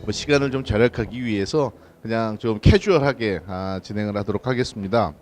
뭐 시간을 좀 절약하기 위해서 그냥 좀 캐주얼하게 진행을 하도록 하겠습니다.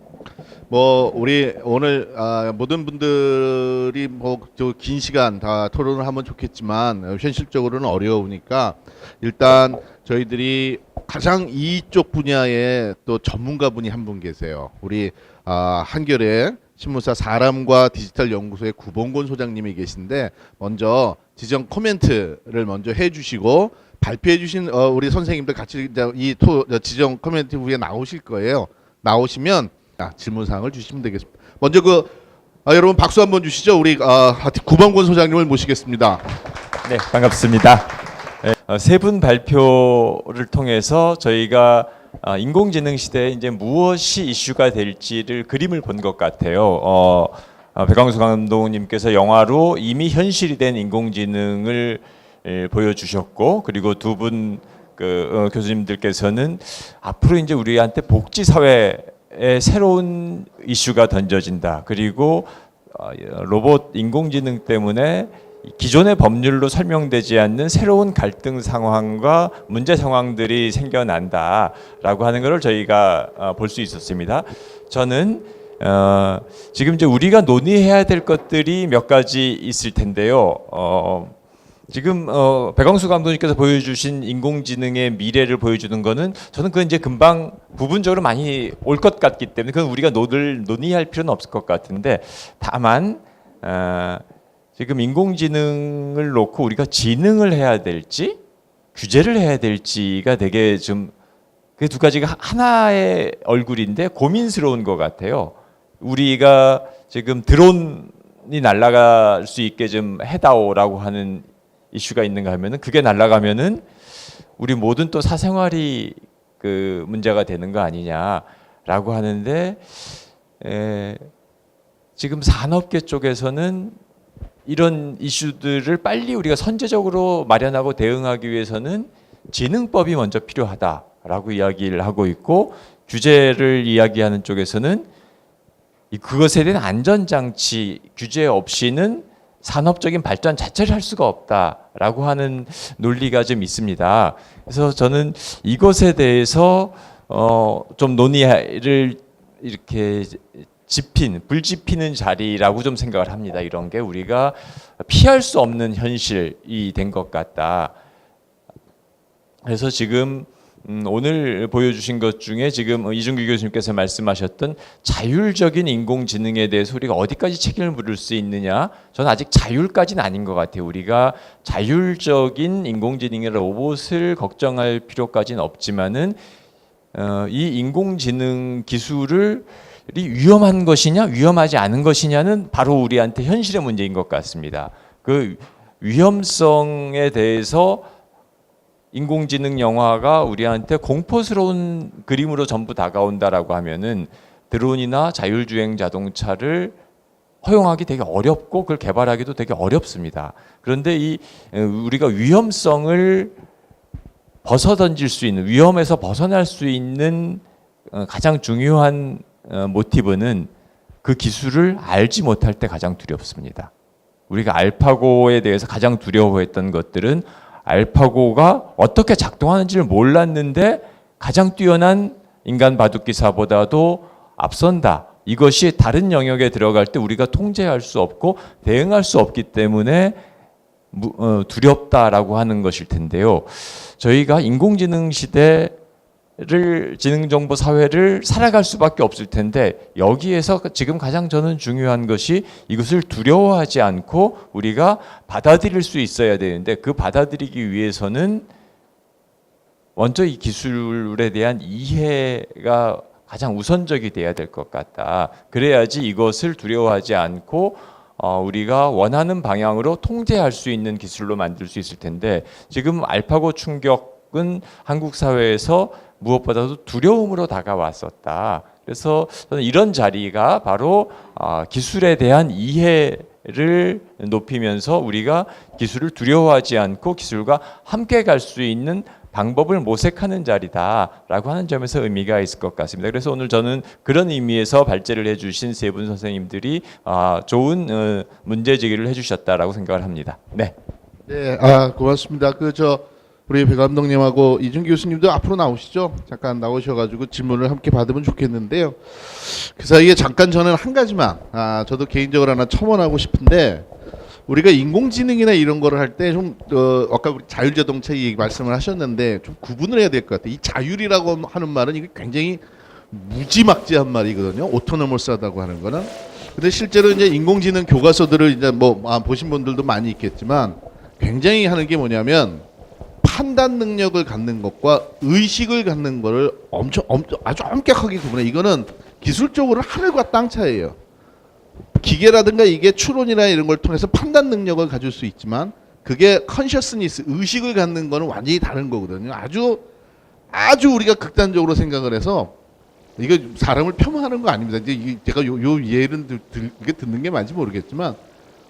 뭐 우리 오늘 모든 분들이 뭐 저 긴 시간 다 토론을 하면 좋겠지만 현실적으로는 어려우니까 일단 저희들이 가장 이쪽 분야의 또 전문가분이 한 분 계세요. 우리 한겨레 신문사 사람과 디지털 연구소의 구봉곤 소장님이 계신데 먼저 지정 코멘트를 먼저 해주시고 발표해주신 우리 선생님들 같이 이 지정 코멘트 후에 나오실 거예요. 나오시면 질문사항을 주시면 되겠습니다. 먼저 여러분 박수 한번 주시죠. 우리 구봉곤 소장님을 모시겠습니다. 네, 반갑습니다. 세 분 발표를 통해서 저희가 인공지능 시대에 이제 무엇이 이슈가 될지를 그림을 본 것 같아요. 백광수 감독님께서 영화로 이미 현실이 된 인공지능을 보여주셨고, 그리고 두 분 교수님들께서는 앞으로 이제 우리한테 복지 사회에 새로운 이슈가 던져진다. 그리고 로봇 인공지능 때문에 기존의 법률로 설명되지 않는 새로운 갈등 상황과 문제 상황들이 생겨난다라고 하는 것을 저희가 볼 수 있었습니다. 저는 지금 이제 우리가 논의해야 될 것들이 몇 가지 있을 텐데요. 지금 백광수 감독님께서 보여주신 인공지능의 미래를 보여주는 거는 저는 그건 이제 금방 부분적으로 많이 올 것 같기 때문에 그건 우리가 논의할 필요는 없을 것 같은데, 다만 지금 인공지능을 놓고 우리가 지능을 해야 될지 규제를 해야 될지가 되게 좀 그 두 가지가 하나의 얼굴인데 고민스러운 것 같아요. 우리가 지금 드론이 날아갈 수 있게 좀 해다오라고 하는 이슈가 있는가 하면은 그게 날아가면은 우리 모든 또 사생활이 그 문제가 되는 거 아니냐라고 하는데, 지금 산업계 쪽에서는 이런 이슈들을 빨리 우리가 선제적으로 마련하고 대응하기 위해서는 지능법이 먼저 필요하다라고 이야기를 하고 있고, 규제를 이야기하는 쪽에서는 그것에 대한 안전장치 규제 없이는 산업적인 발전 자체를 할 수가 없다라고 하는 논리가 좀 있습니다. 그래서 저는 이것에 대해서 좀 논의를 이렇게 불 지피는 자리라고 좀 생각을 합니다. 이런 게 우리가 피할 수 없는 현실이 된 것 같다. 그래서 지금 오늘 보여주신 것 중에 지금 이준규 교수님께서 말씀하셨던 자율적인 인공지능에 대해서 우리가 어디까지 책임을 물을 수 있느냐, 저는 아직 자율까지는 아닌 것 같아요. 우리가 자율적인 인공지능의 로봇을 걱정할 필요까지는 없지만은 이 인공지능 기술을 위험한 것이냐 위험하지 않은 것이냐는 바로 우리한테 현실의 문제인 것 같습니다. 그 위험성에 대해서 인공지능 영화가 우리한테 공포스러운 그림으로 전부 다가온다라고 하면은 드론이나 자율주행 자동차를 허용하기 되게 어렵고 그걸 개발하기도 되게 어렵습니다. 그런데 우리가 위험성을 벗어던질 수 있는, 위험에서 벗어날 수 있는 가장 중요한 모티브는 그 기술을 알지 못할 때 가장 두렵습니다. 우리가 알파고에 대해서 가장 두려워했던 것들은 알파고가 어떻게 작동하는지를 몰랐는데 가장 뛰어난 인간 바둑기사보다도 앞선다. 이것이 다른 영역에 들어갈 때 우리가 통제할 수 없고 대응할 수 없기 때문에 두렵다라고 하는 것일 텐데요. 저희가 인공지능 지능정보 사회를 살아갈 수밖에 없을 텐데, 여기에서 지금 가장 저는 중요한 것이 이것을 두려워하지 않고 우리가 받아들일 수 있어야 되는데, 그 받아들이기 위해서는 먼저 이 기술에 대한 이해가 가장 우선적이 돼야 될 것 같다. 그래야지 이것을 두려워하지 않고 우리가 원하는 방향으로 통제할 수 있는 기술로 만들 수 있을 텐데, 지금 알파고 충격은 한국 사회에서 무엇보다도 두려움으로 다가왔었다. 그래서 저는 이런 자리가 바로 기술에 대한 이해를 높이면서 우리가 기술을 두려워하지 않고 기술과 함께 갈 수 있는 방법을 모색하는 자리다라고 하는 점에서 의미가 있을 것 같습니다. 그래서 오늘 저는 그런 의미에서 발제를 해주신 세 분 선생님들이 좋은 문제 제기를 해주셨다라고 생각을 합니다. 네. 네, 고맙습니다. 우리 배 감독님하고 이준 교수님도 앞으로 나오시죠. 잠깐 나오셔가지고 질문을 함께 받으면 좋겠는데요. 그 사이에 잠깐 저는 한 가지만 저도 개인적으로 하나 첨언하고 싶은데 우리가 인공지능이나 이런 거를 할 때 좀 아까 우리 자율자동차 얘기 말씀을 하셨는데 좀 구분을 해야 될 것 같아요. 이 자율이라고 하는 말은 이게 굉장히 무지막지한 말이거든요. 오토노머스하다고 하는 거는. 근데 실제로 이제 인공지능 교과서들을 이제 뭐 보신 분들도 많이 있겠지만 굉장히 하는 게 뭐냐면 판단 능력을 갖는 것과 의식을 갖는 거를 아주 엄격하게 구분해. 이거는 기술적으로 하늘과 땅 차이예요. 기계라든가 이게 추론이나 이런 걸 통해서 판단 능력을 가질 수 있지만 그게 컨셔스니스 의식을 갖는 거는 완전히 다른 거거든요. 아주 우리가 극단적으로 생각을 해서 이거 사람을 폄하하는 거 아닙니다. 이제 제가 요 예를 이게 듣는 게 맞는지 모르겠지만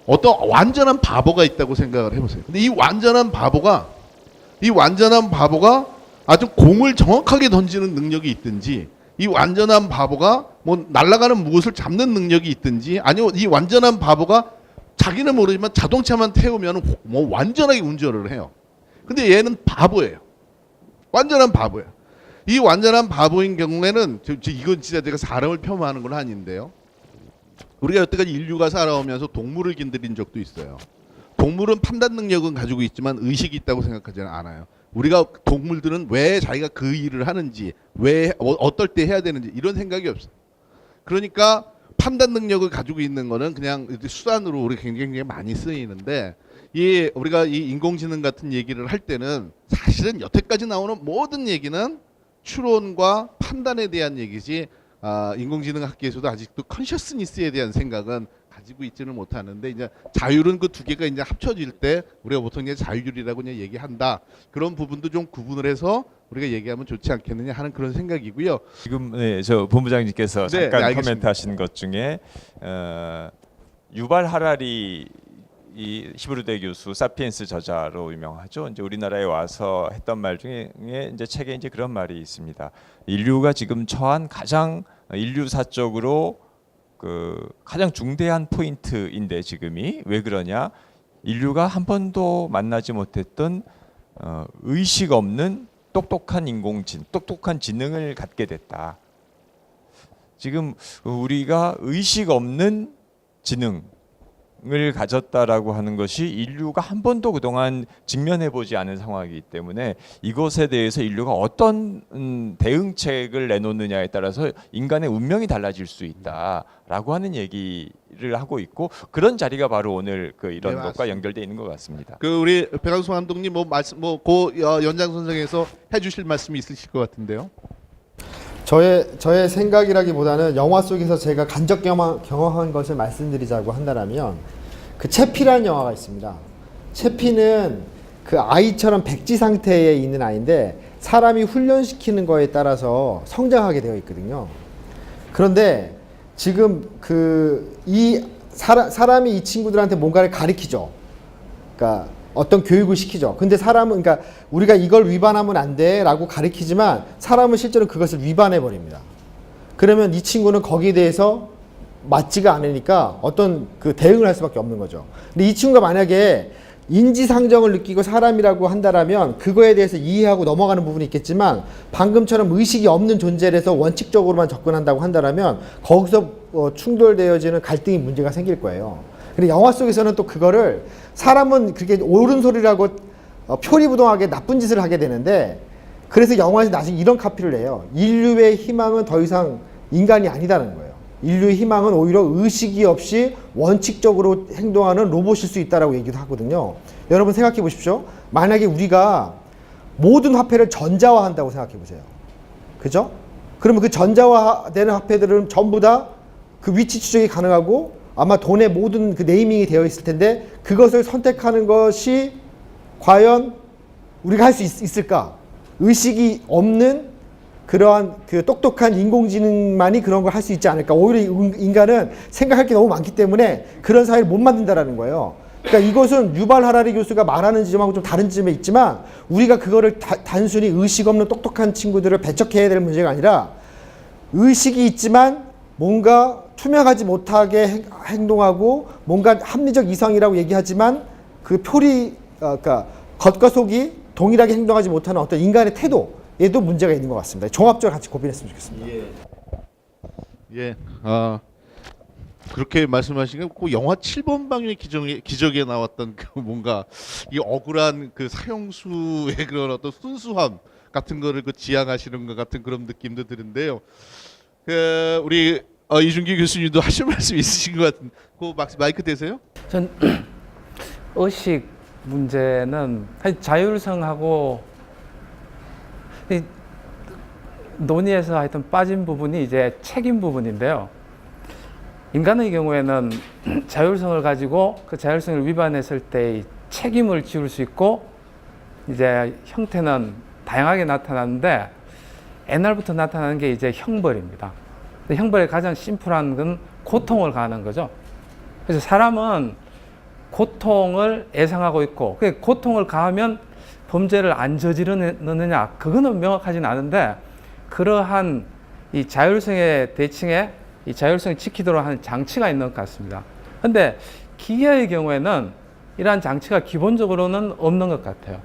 어떤 완전한 바보가 있다고 생각을 해보세요. 근데 이 완전한 바보가 아주 공을 정확하게 던지는 능력이 있든지 이 완전한 바보가 뭐 날아가는 무엇을 잡는 능력이 있든지 아니면 이 완전한 바보가 자기는 모르지만 자동차만 태우면 뭐 완전하게 운전을 해요. 근데 얘는 바보예요. 완전한 바보예요. 이 완전한 바보인 경우에는 이건 진짜 제가 사람을 폄하하는 건 아닌데요. 우리가 여태까지 인류가 살아오면서 동물을 건드린 적도 있어요. 동물은 판단 능력은 가지고 있지만 의식이 있다고 생각하지는 않아요. 우리가 동물들은 왜 자기가 그 일을 하는지, 왜 어떨 때 해야 되는지 이런 생각이 없어요. 그러니까 판단 능력을 가지고 있는 거는 그냥 수단으로 우리 굉장히 많이 쓰이는데 우리가 이 인공지능 같은 얘기를 할 때는 사실은 여태까지 나오는 모든 얘기는 추론과 판단에 대한 얘기지 인공지능 학계에서도 아직도 컨셔스니스에 대한 생각은 가지고 있지는 못하는데 이제 자율은 그 두 개가 이제 합쳐질 때 우리가 보통 이제 자율이라고 이제 얘기한다. 그런 부분도 좀 구분을 해서 우리가 얘기하면 좋지 않겠느냐 하는 그런 생각이고요. 지금 저 본부장님께서 네, 잠깐 네, 코멘트하신 것 중에 유발 하라리 이 히브루대 교수 사피엔스 저자로 유명하죠. 이제 우리나라에 와서 했던 말 중에 이제 책에 이제 그런 말이 있습니다. 인류가 지금 처한 가장 인류사적으로 그 가장 중대한 포인트인데 지금이 왜 그러냐? 인류가 한 번도 만나지 못했던 의식 없는 똑똑한 지능을 갖게 됐다. 지금 우리가 의식 없는 지능을 가졌다라고 하는 것이 인류가 한 번도 그동안 직면해보지 않은 상황이기 때문에 이것에 대해서 인류가 어떤 대응책을 내놓느냐에 따라서 인간의 운명이 달라질 수 있다라고 하는 얘기를 하고 있고 그런 자리가 바로 오늘 이런 네, 것과 연결되어 있는 것 같습니다. 그 우리 백광수 감독님 고 연장선상에서 해주실 말씀이 있으실 것 같은데요. 저의 생각이라기보다는 영화 속에서 제가 간접 경험한 것을 말씀드리자고 한다면 그 채피라는 영화가 있습니다. 채피는 그 아이처럼 백지 상태에 있는 아이인데 사람이 훈련시키는 거에 따라서 성장하게 되어 있거든요. 그런데 지금 사람이 이 친구들한테 뭔가를 가르치죠. 그러니까 어떤 교육을 시키죠. 근데 사람은 그러니까 우리가 이걸 위반하면 안 돼라고 가르치지만 사람은 실제로 그것을 위반해 버립니다. 그러면 이 친구는 거기에 대해서 맞지가 않으니까 어떤 그 대응을 할 수밖에 없는 거죠. 근데 이 친구가 만약에 인지상정을 느끼고 사람이라고 한다라면 그거에 대해서 이해하고 넘어가는 부분이 있겠지만 방금처럼 의식이 없는 존재라서 원칙적으로만 접근한다고 한다라면 거기서 충돌되어지는 갈등이 문제가 생길 거예요. 근데 영화 속에서는 또 그거를 사람은 그렇게 옳은 소리라고 표리부동하게 나쁜 짓을 하게 되는데 그래서 영화에서 나중에 이런 카피를 해요. 인류의 희망은 더 이상 인간이 아니다는 거예요. 인류의 희망은 오히려 의식이 없이 원칙적으로 행동하는 로봇일 수 있다라고 얘기도 하거든요. 여러분 생각해 보십시오. 만약에 우리가 모든 화폐를 전자화한다고 생각해 보세요. 그죠? 그러면 그 전자화되는 화폐들은 전부 다 그 위치 추적이 가능하고 아마 돈의 모든 그 네이밍이 되어 있을 텐데 그것을 선택하는 것이 과연 우리가 할 수 있을까? 의식이 없는 그러한 그 똑똑한 인공지능만이 그런 걸 할 수 있지 않을까? 오히려 인간은 생각할 게 너무 많기 때문에 그런 사회를 못 만든다라는 거예요. 그러니까 이것은 유발 하라리 교수가 말하는 지점하고 좀 다른 지점에 있지만 우리가 그거를 단순히 의식 없는 똑똑한 친구들을 배척해야 될 문제가 아니라 의식이 있지만 뭔가 투명하지 못하게 행동하고 뭔가 합리적 이성이라고 얘기하지만 그 그러니까 겉과 속이 동일하게 행동하지 못하는 어떤 인간의 태도에도 문제가 있는 것 같습니다. 종합적으로 같이 고민했으면 좋겠습니다. 예, 그렇게 말씀하시니까 그 영화 7번 방의 기적에 나왔던 그 뭔가 이 억울한 그 사형수의 그런 어떤 순수함 같은 거를 그 지향하시는 것 같은 그런 느낌도 드는데요. 우리 이준기 교수님도 하실 말씀 있으신 것 같은. 그 마이크 되세요? 전 의식 문제는 사실 자율성하고 이 논의에서 하여튼 빠진 부분이 이제 책임 부분인데요. 인간의 경우에는 자율성을 가지고 그 자율성을 위반했을 때 책임을 지울 수 있고 이제 형태는 다양하게 나타나는데 옛날부터 나타나는 게 이제 형벌입니다. 형벌의 가장 심플한 건 고통을 가하는 거죠. 그래서 사람은 고통을 예상하고 있고 그 고통을 가하면 범죄를 안 저지르느냐 그거는 명확하진 않은데 그러한 이 자율성의 대칭에 이 자율성을 지키도록 하는 장치가 있는 것 같습니다. 그런데 기계의 경우에는 이러한 장치가 기본적으로는 없는 것 같아요.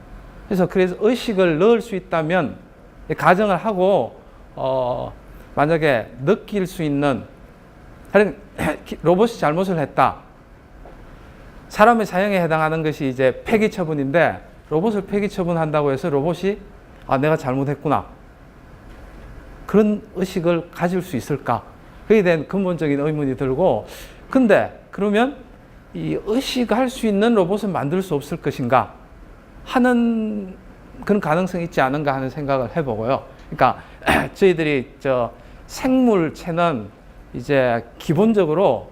그래서 의식을 넣을 수 있다면 가정을 하고 만약에 느낄 수 있는 로봇이 잘못을 했다. 사람의 사형에 해당하는 것이 이제 폐기 처분인데 로봇을 폐기 처분한다고 해서 로봇이 내가 잘못했구나. 그런 의식을 가질 수 있을까? 그에 대한 근본적인 의문이 들고 근데 그러면 이 의식할 수 있는 로봇을 만들 수 없을 것인가 하는 그런 가능성이 있지 않은가 하는 생각을 해보고요. 그러니까 저희들이 생물체는 이제 기본적으로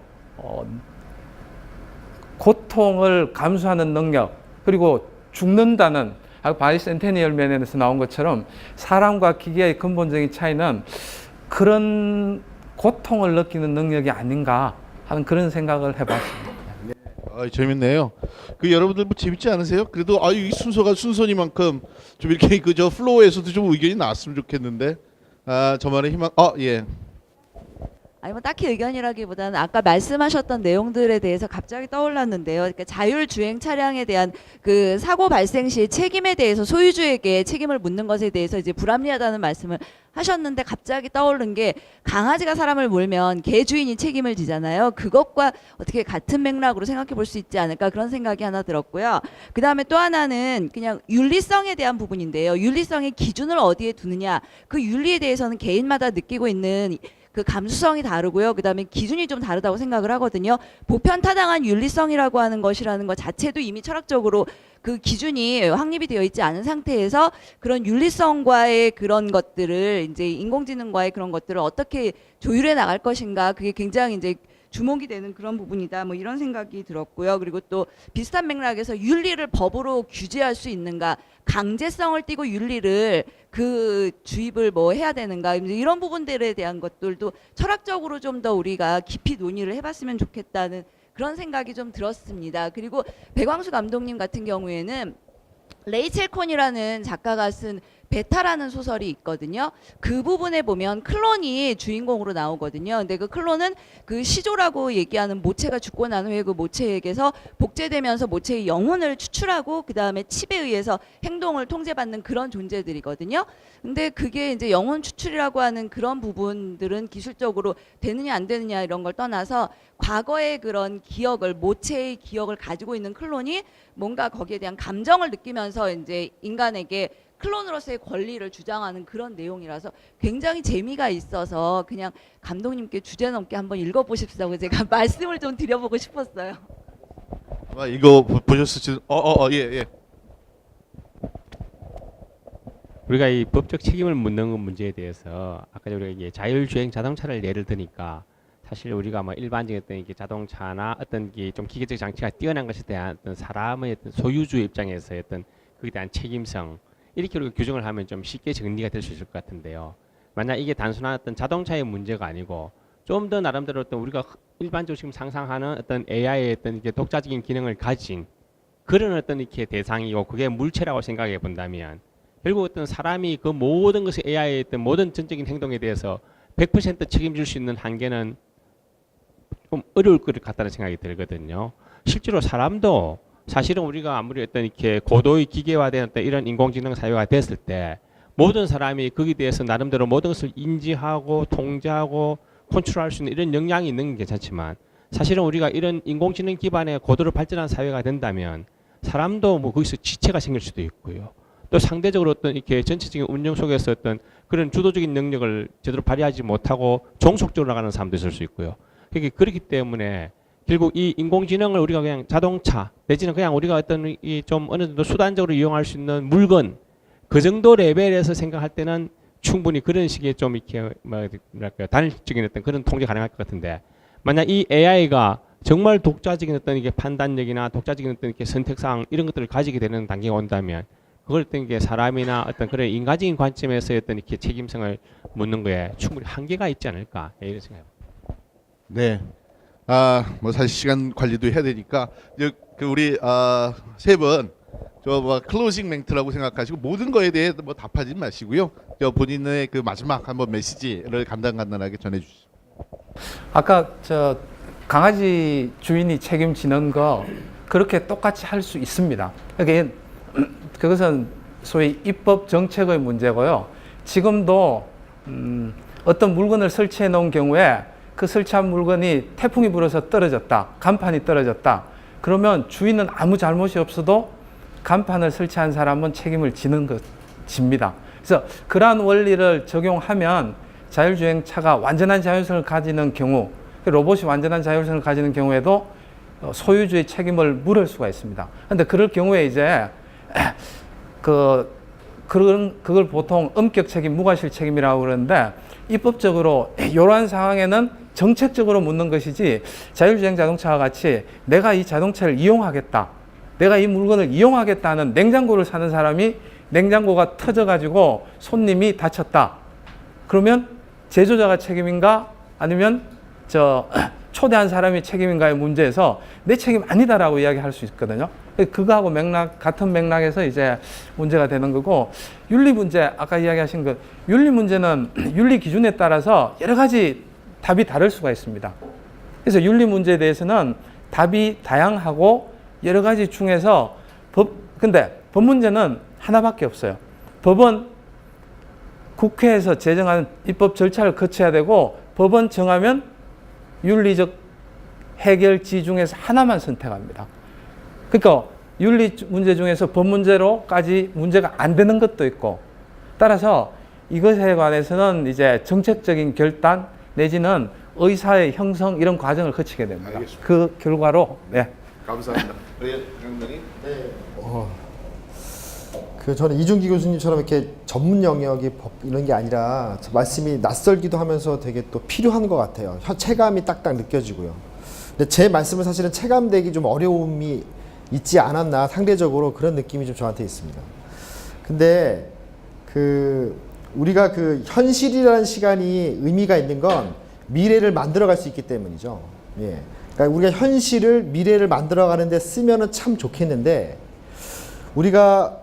고통을 감수하는 능력 그리고 죽는다는 바이센테니얼 맨에서 나온 것처럼 사람과 기계의 근본적인 차이는 그런 고통을 느끼는 능력이 아닌가 하는 그런 생각을 해봤습니다. 재밌네요. 여러분들 뭐 재밌지 않으세요? 그래도 이 순서가 순서니만큼 좀 이렇게 그저 플로우에서도 좀 의견이 나왔으면 좋겠는데 저만의 희망. 예. 아니 뭐 딱히 의견이라기보다는 아까 말씀하셨던 내용들에 대해서 갑자기 떠올랐는데요. 그러니까 자율주행 차량에 대한 그 사고 발생 시 책임에 대해서 소유주에게 책임을 묻는 것에 대해서 이제 불합리하다는 말씀을 하셨는데 갑자기 떠오른 게 강아지가 사람을 몰면 개 주인이 책임을 지잖아요. 그것과 어떻게 같은 맥락으로 생각해 볼 수 있지 않을까 그런 생각이 하나 들었고요. 그 다음에 또 하나는 그냥 윤리성에 대한 부분인데요. 윤리성의 기준을 어디에 두느냐 그 윤리에 대해서는 개인마다 느끼고 있는 그 감수성이 다르고요. 그 다음에 기준이 좀 다르다고 생각을 하거든요. 보편타당한 윤리성이라고 하는 것이라는 것 자체도 이미 철학적으로 그 기준이 확립이 되어 있지 않은 상태에서 그런 윤리성과의 그런 것들을 이제 인공지능과의 그런 것들을 어떻게 조율해 나갈 것인가 그게 굉장히 이제 주목이 되는 그런 부분이다. 뭐 이런 생각이 들었고요. 그리고 또 비슷한 맥락에서 윤리를 법으로 규제할 수 있는가, 강제성을 띠고 윤리를 그 주입을 뭐 해야 되는가 이런 부분들에 대한 것들도 철학적으로 좀 더 우리가 깊이 논의를 해봤으면 좋겠다는 그런 생각이 좀 들었습니다. 그리고 백왕수 감독님 같은 경우에는 레이첼 콘이라는 작가가 쓴 베타라는 소설이 있거든요. 그 부분에 보면 클론이 주인공으로 나오거든요. 근데 그 클론은 그 시조라고 얘기하는 모체가 죽고 난 후에 그 모체에게서 복제되면서 모체의 영혼을 추출하고 그 다음에 칩에 의해서 행동을 통제받는 그런 존재들이거든요. 근데 그게 이제 영혼 추출이라고 하는 그런 부분들은 기술적으로 되느냐 안 되느냐 이런 걸 떠나서 과거의 그런 기억을 모체의 기억을 가지고 있는 클론이 뭔가 거기에 대한 감정을 느끼면서 이제 인간에게 클론으로서의 권리를 주장하는 그런 내용이라서 굉장히 재미가 있어서 그냥 감독님께 주제 넘게 한번 읽어보십사고 제가 말씀을 좀 드려보고 싶었어요. 이거 보셨을지 예. 우리가 이 법적 책임을 묻는 문제에 대해서 아까 우리가 이게 자율주행 자동차를 예를 드니까 사실 우리가 뭐 일반적인 어떤 이게 자동차나 어떤 게 좀 기계적 장치가 뛰어난 것에 대한 어떤 사람의 어떤 소유주의 입장에서의 어떤 그에 대한 책임성 이렇게 우리가 규정을 하면 좀 쉽게 정리가 될 수 있을 것 같은데요. 만약 이게 단순한 어떤 자동차의 문제가 아니고 좀 더 나름대로 어떤 우리가 일반적으로 지금 상상하는 어떤 AI의 어떤 이게 독자적인 기능을 가진 그런 어떤 이렇게 대상이고 그게 물체라고 생각해 본다면 결국 어떤 사람이 그 모든 것을 AI의 어떤 모든 전적인 행동에 대해서 100% 책임질 수 있는 한계는 좀 어려울 것 같다는 생각이 들거든요. 실제로 사람도 사실은 우리가 아무리 어떤 이렇게 고도의 기계화된 어떤 이런 인공지능 사회가 됐을 때 모든 사람이 거기에 대해서 나름대로 모든 것을 인지하고 통제하고 컨트롤할 수 있는 이런 역량이 있는 게 괜찮지만 사실은 우리가 이런 인공지능 기반의 고도로 발전한 사회가 된다면 사람도 뭐 거기서 지체가 생길 수도 있고요. 또 상대적으로 어떤 이렇게 전체적인 운영 속에서 어떤 그런 주도적인 능력을 제대로 발휘하지 못하고 종속적으로 나가는 사람도 있을 수 있고요. 그렇기 때문에 결국 이 인공지능을 우리가 그냥 자동차 내지는 그냥 우리가 어떤 이 좀 어느 정도 수단적으로 이용할 수 있는 물건 그 정도 레벨에서 생각할 때는 충분히 그런 식의 좀 이렇게 뭐랄까 단일적인 어떤 그런 통제 가능할 것 같은데 만약 이 AI가 정말 독자적인 어떤 이게 판단력이나 독자적인 어떤 이렇게 선택사항 이런 것들을 가지게 되는 단계가 온다면 그걸 어떤 게 사람이나 어떤 그런 인간적인 관점에서 어떤 이렇게 책임성을 묻는 거에 충분히 한계가 있지 않을까 이런 생각입니다. 네. 뭐 사실 시간 관리도 해야 되니까 이제 그 우리 세 분 저 뭐 클로징 멘트라고 생각하시고 모든 거에 대해 뭐 답하지 마시고요. 저 본인의 그 마지막 한번 메시지를 간단하게 전해 주시죠. 아까 저 강아지 주인이 책임지는 거 그렇게 똑같이 할 수 있습니다. 그러니까 그것은 소위 입법 정책의 문제고요. 지금도 어떤 물건을 설치해 놓은 경우에 그 설치한 물건이 태풍이 불어서 떨어졌다, 간판이 떨어졌다. 그러면 주인은 아무 잘못이 없어도 간판을 설치한 사람은 책임을 집니다. 그래서 그러한 원리를 적용하면 자율주행차가 완전한 자율성을 가지는 경우, 로봇이 완전한 자율성을 가지는 경우에도 소유주의 책임을 물을 수가 있습니다. 그런데 그럴 경우에 이제 그걸 보통 엄격 책임, 무과실 책임이라고 그러는데 입법적으로 이러한 상황에는 정책적으로 묻는 것이지 자율주행 자동차와 같이 내가 이 자동차를 이용하겠다, 내가 이 물건을 이용하겠다는 냉장고를 사는 사람이 냉장고가 터져가지고 손님이 다쳤다. 그러면 제조자가 책임인가 아니면 초대한 사람이 책임인가의 문제에서 내 책임 아니다라고 이야기할 수 있거든요. 그거하고 같은 맥락에서 이제 문제가 되는 거고, 윤리 문제, 아까 이야기하신 그 윤리 문제는 윤리 기준에 따라서 여러 가지 답이 다를 수가 있습니다. 그래서 윤리 문제에 대해서는 답이 다양하고 여러 가지 중에서 근데 법 문제는 하나밖에 없어요. 법은 국회에서 제정하는 입법 절차를 거쳐야 되고 법은 정하면 윤리적 해결지 중에서 하나만 선택합니다. 그러니까 윤리 문제 중에서 법 문제로까지 문제가 안 되는 것도 있고, 따라서 이것에 관해서는 이제 정책적인 결단 내지는 의사의 형성 이런 과정을 거치게 됩니다. 알겠습니다. 그 결과로 감사합니다. 네, 장관님. 저는 이준기 교수님처럼 이렇게 전문 영역이 법 이런 게 아니라 말씀이 낯설기도 하면서 되게 또 필요한 것 같아요. 체감이 딱딱 느껴지고요. 근데 제 말씀은 사실은 체감되기 좀 어려움이 있지 않았나, 상대적으로 그런 느낌이 좀 저한테 있습니다. 근데 우리가 현실이라는 시간이 의미가 있는 건 미래를 만들어갈 수 있기 때문이죠. 예. 그러니까 우리가 현실을 미래를 만들어가는데 쓰면은 참 좋겠는데, 우리가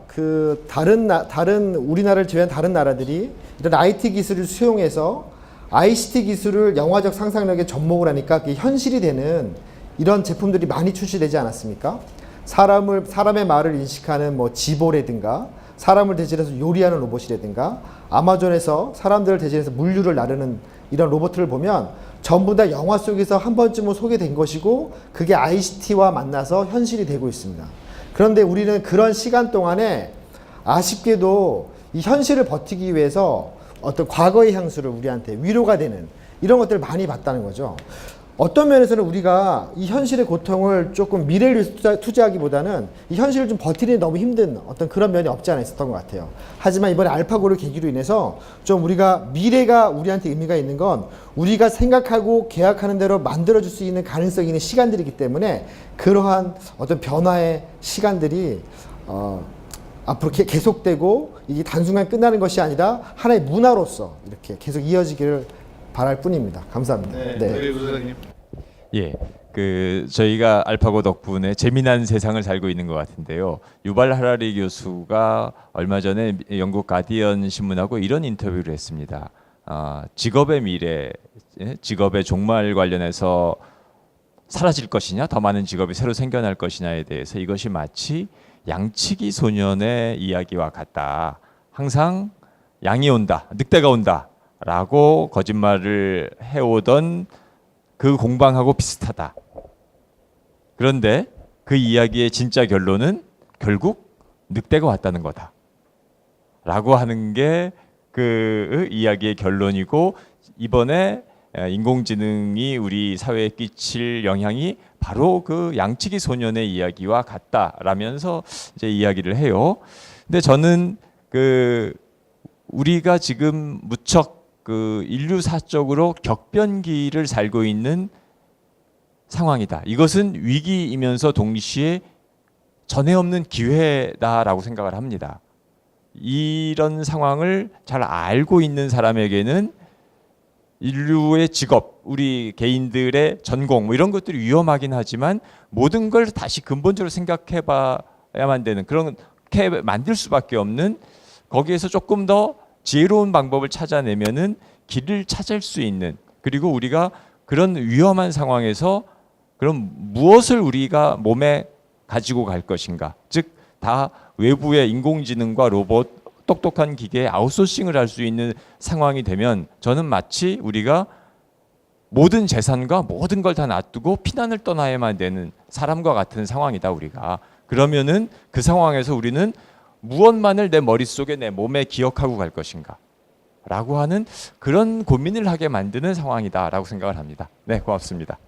다른 우리나라를 제외한 다른 나라들이 이런 IT 기술을 수용해서 ICT 기술을 영화적 상상력에 접목을 하니까 그게 현실이 되는 이런 제품들이 많이 출시되지 않았습니까? 사람의 말을 인식하는 뭐 지보라든가, 사람을 대신해서 요리하는 로봇이라든가, 아마존에서 사람들을 대신해서 물류를 나르는 이런 로봇을 보면 전부 다 영화 속에서 한 번쯤은 소개된 것이고 그게 ICT와 만나서 현실이 되고 있습니다. 그런데 우리는 그런 시간 동안에 아쉽게도 이 현실을 버티기 위해서 어떤 과거의 향수를 우리한테 위로가 되는 이런 것들을 많이 봤다는 거죠. 어떤 면에서는 우리가 이 현실의 고통을 조금 미래를 위해서 투자하기보다는 이 현실을 좀 버티는 너무 힘든 어떤 그런 면이 없지 않아 있었던 것 같아요. 하지만 이번에 알파고를 계기로 인해서 좀 우리가 미래가 우리한테 의미가 있는 건 우리가 생각하고 계약하는 대로 만들어줄 수 있는 가능성이 있는 시간들이기 때문에 그러한 어떤 변화의 시간들이 앞으로 계속되고 이게 단순간 끝나는 것이 아니라 하나의 문화로서 이렇게 계속 이어지기를 바랄 뿐입니다. 감사합니다. 네, 부사장님. 예, 저희가 알파고 덕분에 재미난 세상을 살고 있는 것 같은데요. 유발 하라리 교수가 얼마 전에 영국 가디언 신문하고 이런 인터뷰를 했습니다. 직업의 미래, 직업의 종말 관련해서 사라질 것이냐, 더 많은 직업이 새로 생겨날 것이냐에 대해서 이것이 마치 양치기 소년의 이야기와 같다. 항상 양이 온다, 늑대가 온다라고 거짓말을 해오던 그 공방하고 비슷하다. 그런데 그 이야기의 진짜 결론은 결국 늑대가 왔다는 거다. 라고 하는 게 그 이야기의 결론이고, 이번에 인공지능이 우리 사회에 끼칠 영향이 바로 그 양치기 소년의 이야기와 같다라면서 이제 이야기를 해요. 근데 저는 그 우리가 지금 무척 그 인류사적으로 격변기를 살고 있는 상황이다. 이것은 위기이면서 동시에 전에 없는 기회다라고 생각을 합니다. 이런 상황을 잘 알고 있는 사람에게는 인류의 직업, 우리 개인들의 전공 뭐 이런 것들이 위험하긴 하지만 모든 걸 다시 근본적으로 생각해 봐야만 되는, 그렇게 만들 수밖에 없는, 거기에서 조금 더 지혜로운 방법을 찾아내면은 길을 찾을 수 있는, 그리고 우리가 그런 위험한 상황에서 그럼 무엇을 우리가 몸에 가지고 갈 것인가, 즉 다 외부의 인공지능과 로봇, 똑똑한 기계에 아웃소싱을 할 수 있는 상황이 되면 저는 마치 우리가 모든 재산과 모든 걸 다 놔두고 피난을 떠나야만 되는 사람과 같은 상황이다 우리가. 그러면은 그 상황에서 우리는 무엇만을 내 머릿속에 내 몸에 기억하고 갈 것인가 라고 하는 그런 고민을 하게 만드는 상황이다 라고 생각을 합니다. 네, 고맙습니다.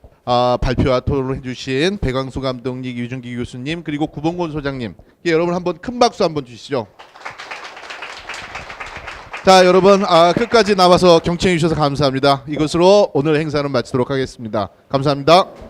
발표와 토론해 주신 백광수 감독님, 유준기 교수님, 그리고 구봉곤 소장님, 여러분 한번 큰 박수 한번 주시죠. 자, 여러분 끝까지 나와서 경청해 주셔서 감사합니다. 이것으로 오늘 행사는 마치도록 하겠습니다. 감사합니다.